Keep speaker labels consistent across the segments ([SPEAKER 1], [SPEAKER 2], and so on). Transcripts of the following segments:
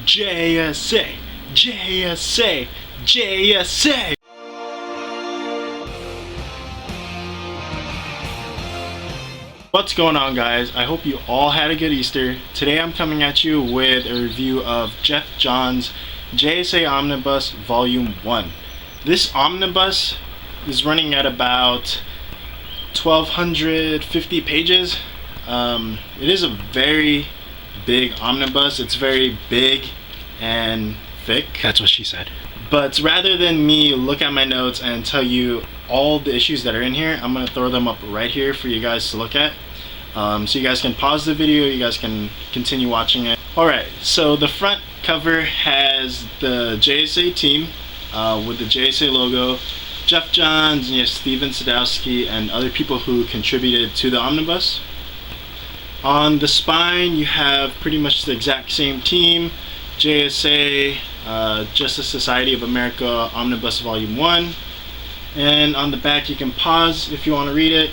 [SPEAKER 1] JSA, JSA, JSA. What's going on, guys? I hope you all had a good Easter. Today I'm coming at you with a review of Geoff John's JSA Omnibus Volume 1. This omnibus is running at about 1,250 pages. It is a very big omnibus. It's very big and thick. That's what she said. But rather than me look at my notes and tell you all the issues that are in here, I'm going to throw them up right here for you guys to look at. So you guys can pause the video, you guys can continue watching it. Alright, so the front cover has the JSA team with the JSA logo, Geoff Johns, and Steven Sadowski, and other people who contributed to the omnibus. On the spine you have pretty much the exact same team, JSA, Justice Society of America Omnibus Volume 1. And on the back you can pause if you want to read it.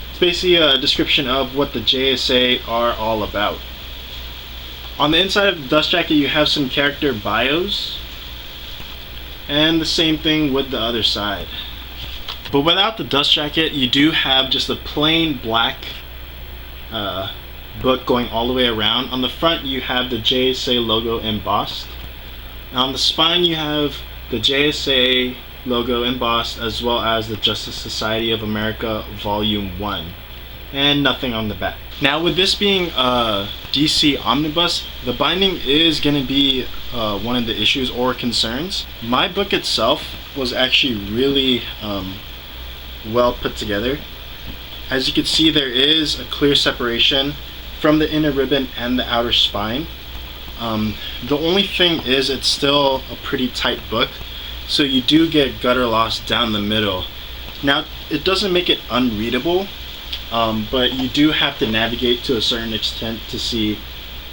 [SPEAKER 1] It's basically a description of what the JSA are all about. On the inside of the dust jacket you have some character bios, and the same thing with the other side. But without the dust jacket you do have just a plain black book going all the way around. On the front you have the JSA logo embossed. Now on the spine you have the JSA logo embossed, as well as the Justice Society of America Volume 1, and nothing on the back. Now with this being a DC Omnibus, the binding is going to be one of the issues or concerns. My book itself was actually really well put together. As you can see, there is a clear separation from the inner ribbon and the outer spine. The only thing is it's still a pretty tight book, so you do get gutter loss down the middle. Now it doesn't make it unreadable, but you do have to navigate to a certain extent to see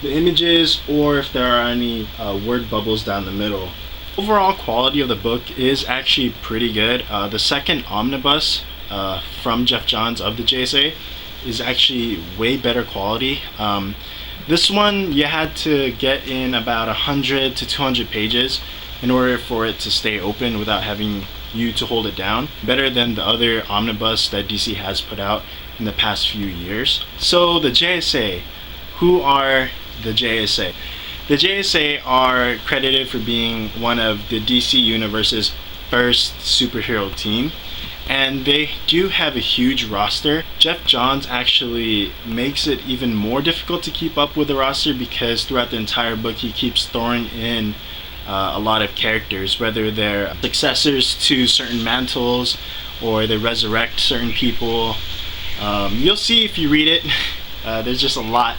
[SPEAKER 1] the images or if there are any word bubbles down the middle. Overall quality of the book is actually pretty good. The second omnibus from Geoff Johns of the JSA is actually way better quality. This one you had to get in about 100 to 200 pages in order for it to stay open without having you to hold it down. Better than the other omnibus that DC has put out in the past few years. So the JSA, who are the JSA? The JSA are credited for being one of the DC Universe's first superhero team, and they do have a huge roster. Geoff Johns actually makes it even more difficult to keep up with the roster, because throughout the entire book he keeps throwing in a lot of characters, whether they're successors to certain mantles or they resurrect certain people. You'll see if you read it. There's just a lot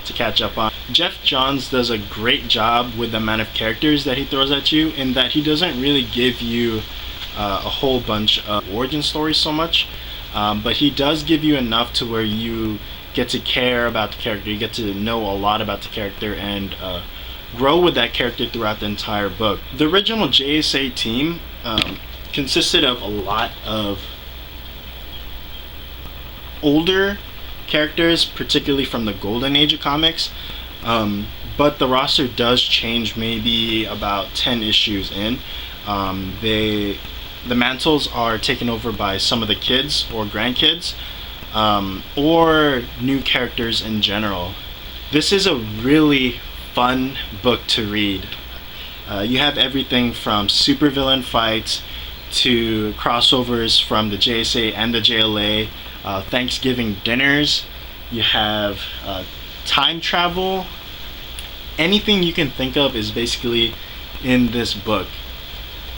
[SPEAKER 1] to catch up on. Geoff Johns does a great job with the amount of characters that he throws at you, in that he doesn't really give you a whole bunch of origin stories so much, but he does give you enough to where you get to care about the character, you get to know a lot about the character, and grow with that character throughout the entire book. The original JSA team consisted of a lot of older characters, particularly from the golden age of comics, but the roster does change maybe about 10 issues in. The mantles are taken over by some of the kids or grandkids, or new characters in general. This is a really fun book to read. You have everything from supervillain fights to crossovers from the JSA and the JLA, Thanksgiving dinners. You have time travel. Anything you can think of is basically in this book.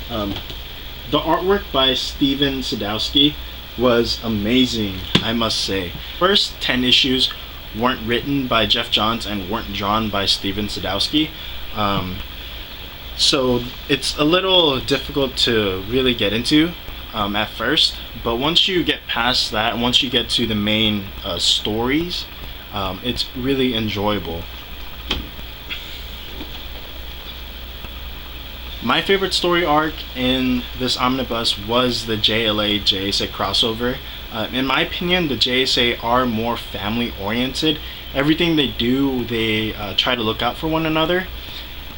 [SPEAKER 1] The artwork by Steven Sadowski was amazing, I must say. First 10 issues weren't written by Geoff Johns and weren't drawn by Steven Sadowski, so it's a little difficult to really get into at first, but once you get past that and once you get to the main stories, it's really enjoyable. My favorite story arc in this omnibus was the JLA JSA crossover. In my opinion, the JSA are more family oriented. Everything they do, they try to look out for one another.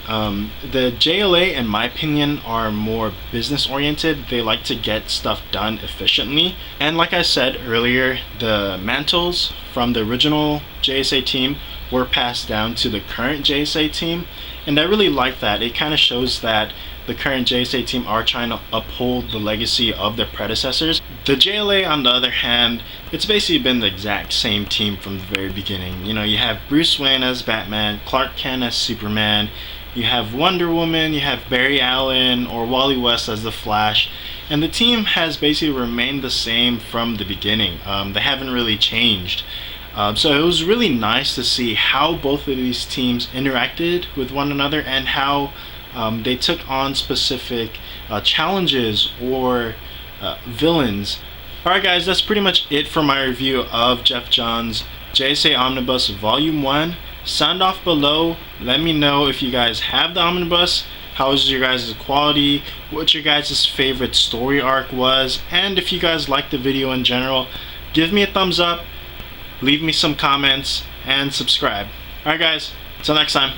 [SPEAKER 1] The JLA, in my opinion, are more business oriented. They like to get stuff done efficiently. And like I said earlier, the mantles from the original JSA team were passed down to the current JSA team. And I really like that. It kind of shows that the current JSA team are trying to uphold the legacy of their predecessors. The JLA, on the other hand, it's basically been the exact same team from the very beginning. You know, you have Bruce Wayne as Batman, Clark Kent as Superman, you have Wonder Woman, you have Barry Allen or Wally West as the Flash, and the team has basically remained the same from the beginning. They haven't really changed. So it was really nice to see how both of these teams interacted with one another and how they took on specific challenges or villains. Alright guys, that's pretty much it for my review of Geoff Johns' JSA Omnibus Volume 1. Sound off below. Let me know if you guys have the Omnibus, how is your guys' quality, what your guys' favorite story arc was, and if you guys like the video in general, give me a thumbs up, leave me some comments, and subscribe. Alright guys, until next time.